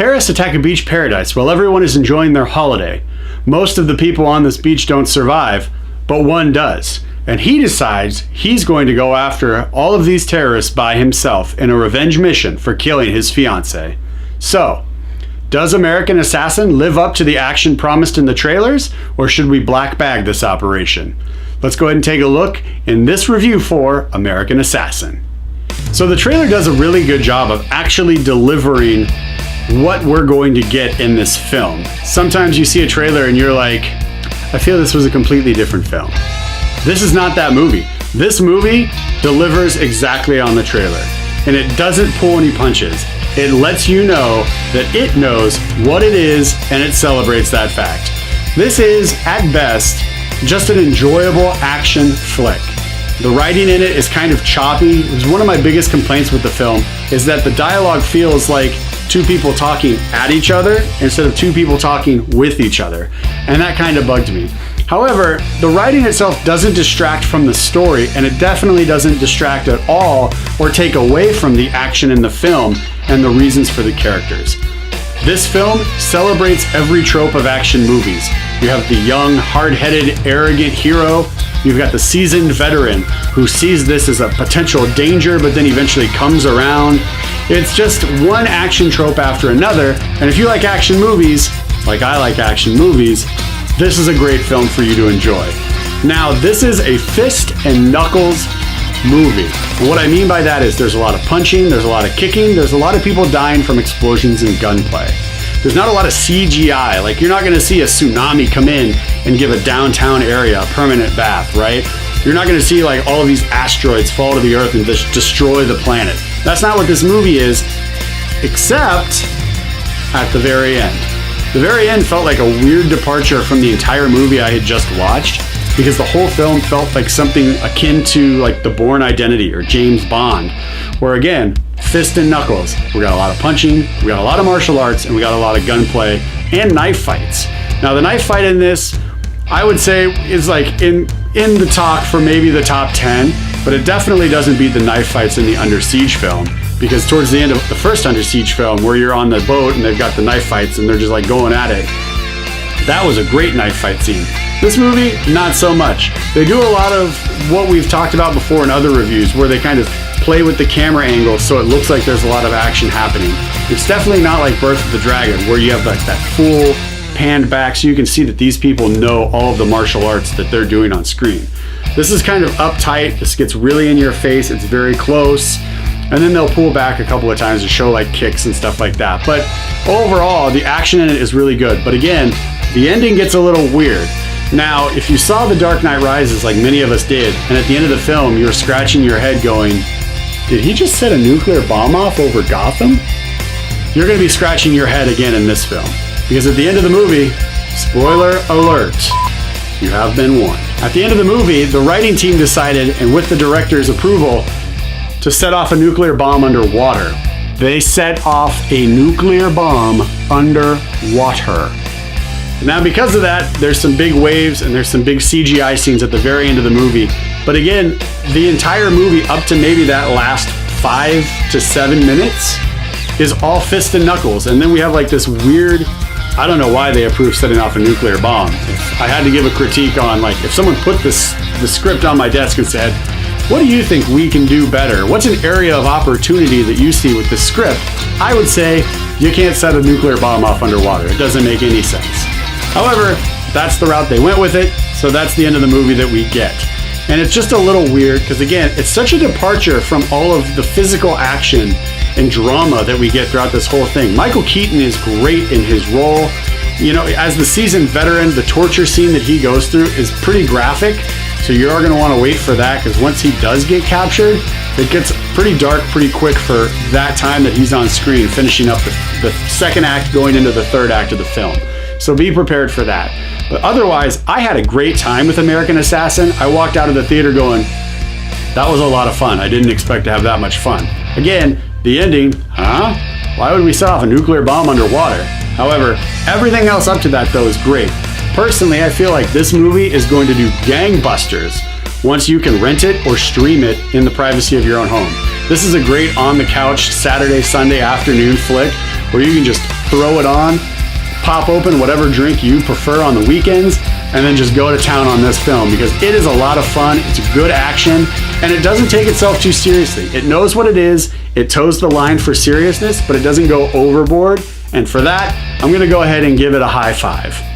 Terrorists attack a beach paradise while everyone is enjoying their holiday. Most of the people on this beach don't survive, but one does. And he decides he's going to go after all of these terrorists by himself in a revenge mission for killing his fiancée. So, does American Assassin live up to the action promised in the trailers, or should we black bag this operation? Let's go ahead and take a look in this review for American Assassin. So the trailer does a really good job of actually delivering what we're going to get in this film. Sometimes you see a trailer and you're like, I feel this was a completely different film. This is not that movie. This movie delivers exactly on the trailer, and it doesn't pull any punches. It lets you know that it knows what it is, and it celebrates that fact. This is, at best, just an enjoyable action flick. The writing in it is kind of choppy. It was one of my biggest complaints with the film, is that the dialogue feels like two people talking at each other instead of two people talking with each other. And that kind of bugged me. However, the writing itself doesn't distract from the story, and it definitely doesn't distract at all or take away from the action in the film and the reasons for the characters. This film celebrates every trope of action movies. You have the young, hard-headed, arrogant hero. You've got the seasoned veteran who sees this as a potential danger but then eventually comes around. It's just one action trope after another, and if you like action movies, like I like action movies, this is a great film for you to enjoy. Now, this is a fist and knuckles movie. And what I mean by that is there's a lot of punching, there's a lot of kicking, there's a lot of people dying from explosions and gunplay. There's not a lot of CGI, like you're not gonna see a tsunami come in and give a downtown area a permanent bath, right? You're not gonna see like all of these asteroids fall to the earth and just destroy the planet. That's not what this movie is, except at the very end. The very end felt like a weird departure from the entire movie I had just watched, because the whole film felt like something akin to like The Bourne Identity or James Bond, where again, fist and knuckles. We got a lot of punching, we got a lot of martial arts, and we got a lot of gunplay and knife fights. Now the knife fight in this, I would say, is like in the talk for maybe the top 10, but it definitely doesn't beat the knife fights in the Under Siege film, because towards the end of the first Under Siege film, where you're on the boat and they've got the knife fights and they're just like going at it, that was a great knife fight scene. This movie, not so much. They do a lot of what we've talked about before in other reviews, where they kind of play with the camera angle so it looks like there's a lot of action happening. It's definitely not like Birth of the Dragon, where you have like that full panned back so you can see that these people know all of the martial arts that they're doing on screen. This is kind of uptight. This gets really in your face. It's very close. And then they'll pull back a couple of times to show like kicks and stuff like that. But overall, the action in it is really good. But again, the ending gets a little weird. Now, if you saw The Dark Knight Rises like many of us did, and at the end of the film, you're scratching your head going, did he just set a nuclear bomb off over Gotham? You're going to be scratching your head again in this film. Because at the end of the movie, spoiler alert, you have been warned. At the end of the movie, the writing team decided, and with the director's approval, to set off a nuclear bomb underwater. They set off a nuclear bomb underwater. Now, because of that, there's some big waves and there's some big CGI scenes at the very end of the movie. But again, the entire movie up to maybe that last 5 to 7 minutes is all fist and knuckles. And then we have like this weird, I don't know why they approved setting off a nuclear bomb. If I had to give a critique on, like, if someone put the script on my desk and said, what do you think we can do better? What's an area of opportunity that you see with this script? I would say you can't set a nuclear bomb off underwater. It doesn't make any sense. However, that's the route they went with it, so that's the end of the movie that we get. And it's just a little weird because, again, it's such a departure from all of the physical action and drama that we get throughout this whole thing. Michael Keaton is great in his role. You know, as the seasoned veteran, the torture scene that he goes through is pretty graphic, so you are going to want to wait for that, because once he does get captured, it gets pretty dark pretty quick for that time that he's on screen, finishing up the second act, going into the third act of the film. So be prepared for that. But otherwise, I had a great time with American Assassin. I walked out of the theater going, that was a lot of fun. I didn't expect to have that much fun. Again, the ending, huh? Why would we set off a nuclear bomb underwater? However, everything else up to that, though, is great. Personally, I feel like this movie is going to do gangbusters once you can rent it or stream it in the privacy of your own home. This is a great on-the-couch Saturday, Sunday afternoon flick where you can just throw it on, pop open whatever drink you prefer on the weekends, and then just go to town on this film, because it is a lot of fun, it's good action, and it doesn't take itself too seriously. It knows what it is, it toes the line for seriousness, but it doesn't go overboard, and for that, I'm gonna go ahead and give it a high 5.